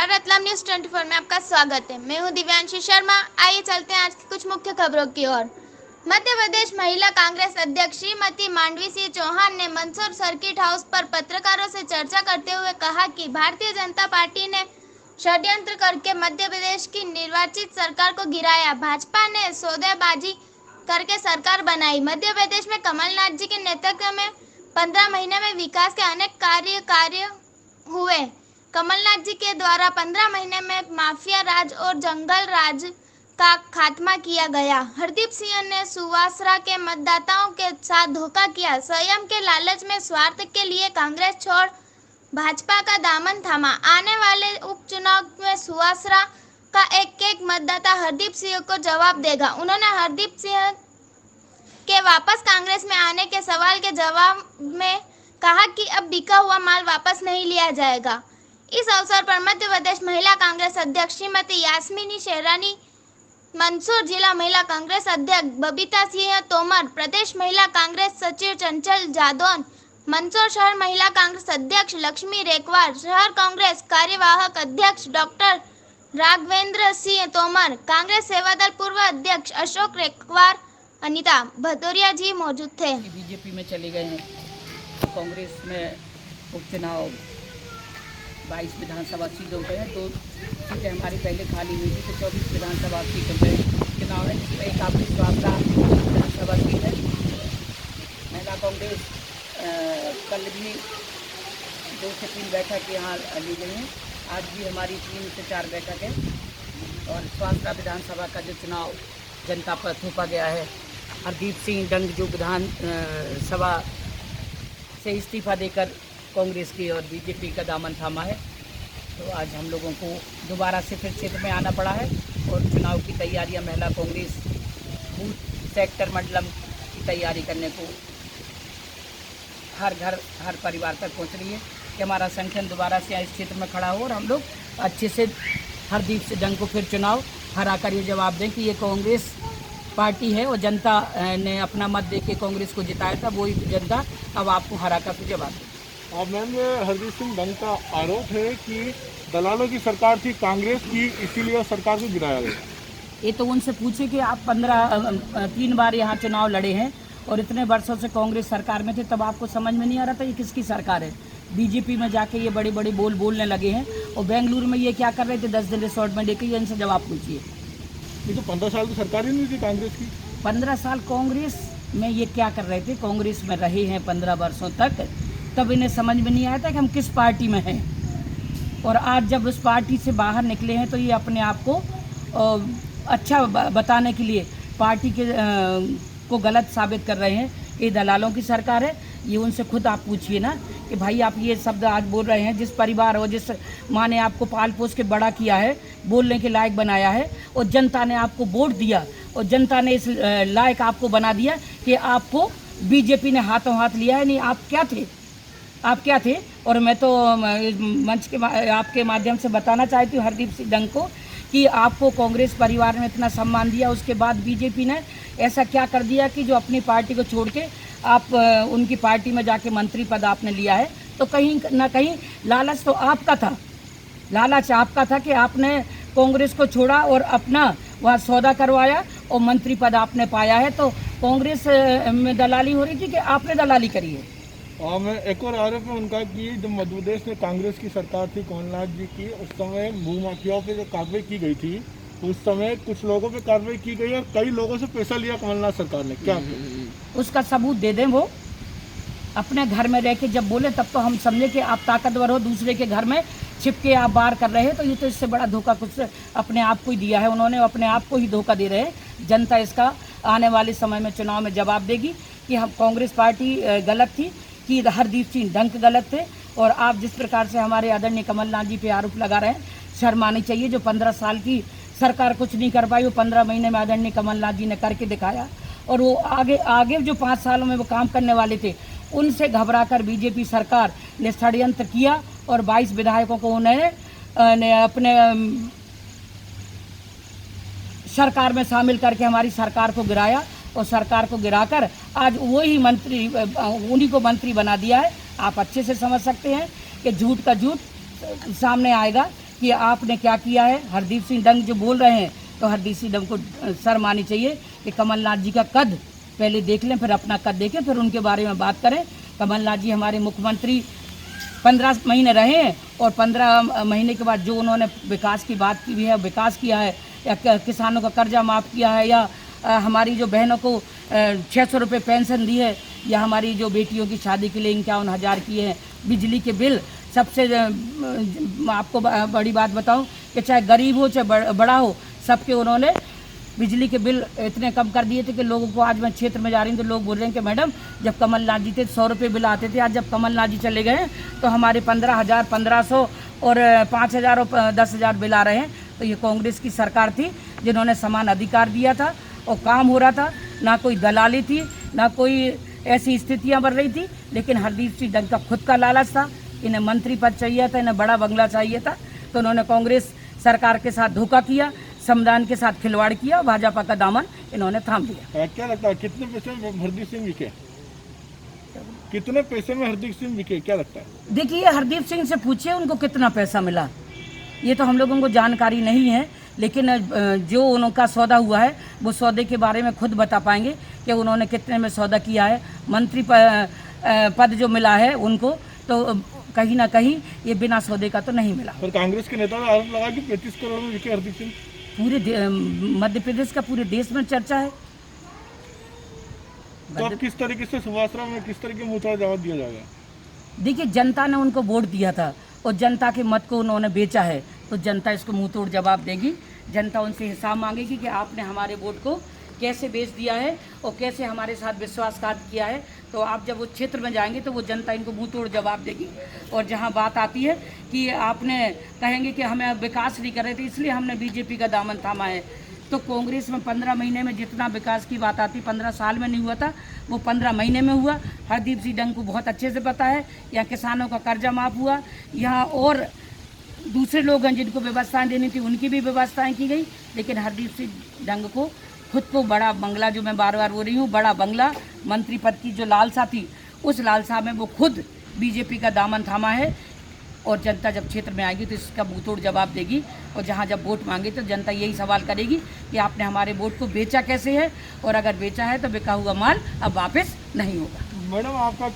नमस्कार, रतलाम न्यूज 24 में आपका स्वागत है। मैं हूं दिव्यांशी शर्मा। आइए चलते हैं आज की कुछ मुख्य खबरों की ओर। मध्य प्रदेश महिला कांग्रेस अध्यक्ष श्रीमती मांडवी सिंह चौहान ने मंदसौर सर्किट हाउस पर पत्रकारों से चर्चा करते हुए कहा कि भारतीय जनता पार्टी ने षड्यंत्र करके मध्य प्रदेश की निर्वाचित सरकार को गिराया। भाजपा ने सौदेबाजी करके सरकार बनाई। मध्य प्रदेश में कमलनाथ जी के नेतृत्व में 15 महीने में विकास के अनेक कार्य हुए। कमलनाथ जी के द्वारा 15 महीने में माफिया राज और जंगल राज का खात्मा किया गया। हरदीप सिंह ने सुवासरा के मतदाताओं के साथ धोखा किया। स्वयं के लालच में स्वार्थ के लिए कांग्रेस छोड़ भाजपा का दामन थामा। आने वाले उपचुनाव में सुवासरा का एक एक मतदाता हरदीप सिंह को जवाब देगा। उन्होंने हरदीप सिंह के वापस कांग्रेस में आने के सवाल के जवाब में कहा कि अब बिका हुआ माल वापस नहीं लिया जाएगा। इस अवसर पर मध्य प्रदेश महिला कांग्रेस अध्यक्ष श्रीमती यास्मीनी शेरानी, मंदसौर जिला महिला कांग्रेस अध्यक्ष बबीता सिंह तोमर, प्रदेश महिला कांग्रेस सचिव चंचल जादौन, मंदसौर शहर महिला कांग्रेस अध्यक्ष लक्ष्मी रेकवार, शहर कांग्रेस कार्यवाहक अध्यक्ष डॉक्टर राघवेंद्र सिंह तोमर, कांग्रेस सेवादल पूर्व अध्यक्ष अशोक रेकवार, अनीता भदौरिया जी मौजूद थे। बीजेपी में चले गए हैं तो कांग्रेस में उपचुनाव 22 विधानसभा सीटों पे है। 2 सीटें हमारी पहले खाली हुई थी तो 24 विधानसभा सीटों पे चुनाव है, जिसमें एक आपकी स्वास्थ्य विधानसभा सीट है। महिला कांग्रेस कल भी 2 से 3 बैठक यहाँ ली गई हैं। आज भी हमारी 3 से 4 बैठक है। और स्वास्थ्य विधानसभा का जो चुनाव जनता पर थोपा गया है, हरदीप सिंह डंग जो विधान सभा से इस्तीफा देकर कांग्रेस की और बीजेपी का दामन थामा है, तो आज हम लोगों को दोबारा से फिर क्षेत्र में आना पड़ा है। और चुनाव की तैयारियां महिला कांग्रेस बूथ सेक्टर मंडलम की तैयारी करने को हर घर हर परिवार तक पहुंच रही है कि हमारा संगठन दोबारा से इस क्षेत्र में खड़ा हो और हम लोग अच्छे से हरदीप सिंह डंग को फिर चुनाव हरा कर ये जवाब दें कि ये कांग्रेस पार्टी है और जनता ने अपना मत दे के कांग्रेस को जिताया था, वही जनता अब आपको हरा कर फिर जवाब दे। अब मैम हरदीप सिंह डंग का आरोप है कि दलालों की सरकार थी कांग्रेस की, इसीलिए सरकार को गिराया गया। ये तो उनसे पूछे कि आप 3 बार यहाँ चुनाव लड़े हैं और इतने वर्षों से कांग्रेस सरकार में थे, तब आपको समझ में नहीं आ रहा था ये किसकी सरकार है। बीजेपी में जाके ये बड़े बड़े बोलने लगे हैं और बेंगलुरु में ये क्या कर रहे थे 10 दिन रिसोर्ट में लेके, ये इनसे जवाब पूछिए। ये तो 15 साल की सरकार ही नहीं थी कांग्रेस की। 15 साल कांग्रेस में ये क्या कर रहे थे, कांग्रेस में रहे हैं 15 वर्षों तक, तब इन्हें समझ में नहीं आया था कि हम किस पार्टी में हैं। और आज जब उस पार्टी से बाहर निकले हैं तो ये अपने आप को अच्छा बताने के लिए पार्टी के को गलत साबित कर रहे हैं। ये दलालों की सरकार है, ये उनसे खुद आप पूछिए ना कि भाई आप ये शब्द आज बोल रहे हैं, जिस परिवार और जिस माँ ने आपको पाल पोस के बड़ा किया है, बोलने के लायक बनाया है और जनता ने आपको वोट दिया और जनता ने इस लायक आपको बना दिया कि आपको बीजेपी ने हाथों हाथ लिया है। नहीं, आप क्या थे। और मैं तो मंच के आपके माध्यम से बताना चाहती हूँ हरदीप सिंह डंग को कि आपको कांग्रेस परिवार ने इतना सम्मान दिया, उसके बाद बीजेपी ने ऐसा क्या कर दिया कि जो अपनी पार्टी को छोड़ के आप उनकी पार्टी में जाके मंत्री पद आपने लिया है। तो कहीं ना कहीं लालच तो आपका था, लालच आपका था कि आपने कांग्रेस को छोड़ा और अपना वहाँ सौदा करवाया और मंत्री पद आपने पाया है। तो कांग्रेस में दलाली हो रही थी कि आपने दलाली करी है। और मैं एक और आरोप है उनका कि जब मध्य प्रदेश में कांग्रेस की सरकार थी कमलनाथ जी की, उस समय भूमाफियाओं पे जो कार्रवाई की गई थी, उस समय कुछ लोगों पे कार्रवाई की गई और कई लोगों से पैसा लिया कमलनाथ सरकार ने। क्या उसका सबूत दे दें। वो अपने घर में रह के जब बोले तब तो हम समझे कि आप ताकतवर हो, दूसरे के घर में छिप के आप बार कर रहे हैं, तो ये तो इससे बड़ा धोखा कुछ अपने आप को ही दिया है उन्होंने, अपने आप को ही धोखा दे रहे हैं। जनता इसका आने वाले समय में चुनाव में जवाब देगी कि हम कांग्रेस पार्टी गलत थी, कि हरदीप सिंह डंग गलत थे। और आप जिस प्रकार से हमारे आदरणीय कमलनाथ जी पे आरोप लगा रहे हैं, शर्म आनी चाहिए। जो 15 साल की सरकार कुछ नहीं कर पाई, वो 15 महीने में आदरणीय कमलनाथ जी ने करके दिखाया। और वो आगे जो 5 सालों में वो काम करने वाले थे, उनसे घबराकर बीजेपी सरकार ने षड्यंत्र किया और 22 विधायकों को उन्होंने अपने सरकार में शामिल करके हमारी सरकार को गिराया और सरकार को गिराकर आज वही मंत्री उन्हीं को मंत्री बना दिया है। आप अच्छे से समझ सकते हैं कि झूठ का झूठ सामने आएगा कि आपने क्या किया है। हरदीप सिंह डंग जो बोल रहे हैं तो हरदीप सिंह डंग को शर्म आनी चाहिए कि कमलनाथ जी का कद पहले देख लें, फिर अपना कद देखें, फिर उनके बारे में बात करें। कमलनाथ जी हमारे मुख्यमंत्री 15 महीने रहे हैं और 15 महीने के बाद जो उन्होंने विकास की बात की है, विकास किया है, या किसानों का कर्जा माफ़ किया है, या हमारी जो बहनों को 600 रुपये पेंशन दी है, या हमारी जो बेटियों की शादी के लिए 51,000 किए हैं, बिजली के बिल सबसे आपको बड़ी बात बताऊं कि चाहे गरीब हो चाहे बड़ा हो, सबके उन्होंने बिजली के बिल इतने कम कर दिए थे कि लोगों को, आज मैं क्षेत्र में जा रही हूँ तो लोग बोल रहे हैं कि मैडम जब कमलनाथ जी थे 100 रुपये बिल आते थे, आज जब कमलनाथ जी चले गए तो हमारे 15,000, 1,500 और 5,000 और 10,000 बिल आ रहे हैं। तो ये कांग्रेस की सरकार थी जिन्होंने समान अधिकार दिया था और काम हो रहा था, ना कोई दलाली थी, ना कोई ऐसी स्थितियाँ बन रही थी। लेकिन हरदीप सिंह डंग का खुद का लालच था, इन्हें मंत्री पद चाहिए था, इन्हें बड़ा बंगला चाहिए था, तो उन्होंने कांग्रेस सरकार के साथ धोखा किया, संविधान के साथ खिलवाड़ किया, भाजपा का दामन इन्होंने थाम दिया। क्या लगता है कितने पैसे में हरदीप सिंह बिके? कितने पैसे में हरदीप सिंह बिके, क्या लगता है? देखिए, हरदीप सिंह से पूछिए उनको कितना पैसा मिला, ये तो हम लोगों को जानकारी नहीं है। लेकिन जो उनका सौदा हुआ है वो सौदे के बारे में खुद बता पाएंगे कि उन्होंने कितने में सौदा किया है। मंत्री पद जो मिला है उनको, तो कहीं ना कहीं ये बिना सौदे का तो नहीं मिला। पर कांग्रेस के नेता ने आरोप लगा कि 35 करोड़ में बिके हरदीप सिंह। पूरे मध्य प्रदेश का, पूरे देश में चर्चा है। तो अब किस तरीके से सुभाष राव में किस तरीके का मुंहतोड़ जवाब दिया जाएगा? देखिए, जनता ने उनको वोट दिया था और जनता के मत को उन्होंने बेचा है, तो जनता इसको मुंहतोड़ जवाब देगी। जनता उनसे हिसाब मांगेगी कि आपने हमारे वोट को कैसे बेच दिया है और कैसे हमारे साथ विश्वासघात किया है। तो आप जब वो क्षेत्र में जाएंगे तो वो जनता इनको मुंहतोड़ जवाब देगी। और जहां बात आती है कि आपने कहेंगे कि हमें विकास नहीं कर रहे थे इसलिए हमने बीजेपी का दामन थामा है, तो कांग्रेस में 15 महीने में जितना विकास की बात आती 15 साल में नहीं हुआ था, वो 15 महीने में हुआ। हरदीप सिंह डंग को बहुत अच्छे से पता है। यहाँ किसानों का कर्जा माफ़ हुआ, यहाँ और दूसरे लोग हैं जिनको व्यवस्थाएं देनी थी उनकी भी व्यवस्थाएं की गई। लेकिन हरदीप सिंह डंग को खुद को बड़ा बंगला, जो मैं बार बार बोल रही हूँ, बड़ा बंगला, मंत्री पद की जो लालसा थी, उस लालसा में वो खुद बीजेपी का दामन थामा है। और जनता जब क्षेत्र में आएगी तो इसका मुंहतोड़ जवाब देगी। और जहाँ जब वोट मांगे तो जनता यही सवाल करेगी कि आपने हमारे वोट को बेचा कैसे है, और अगर बेचा है तो बिका हुआ माल अब वापस नहीं होगा। मैडम, आपका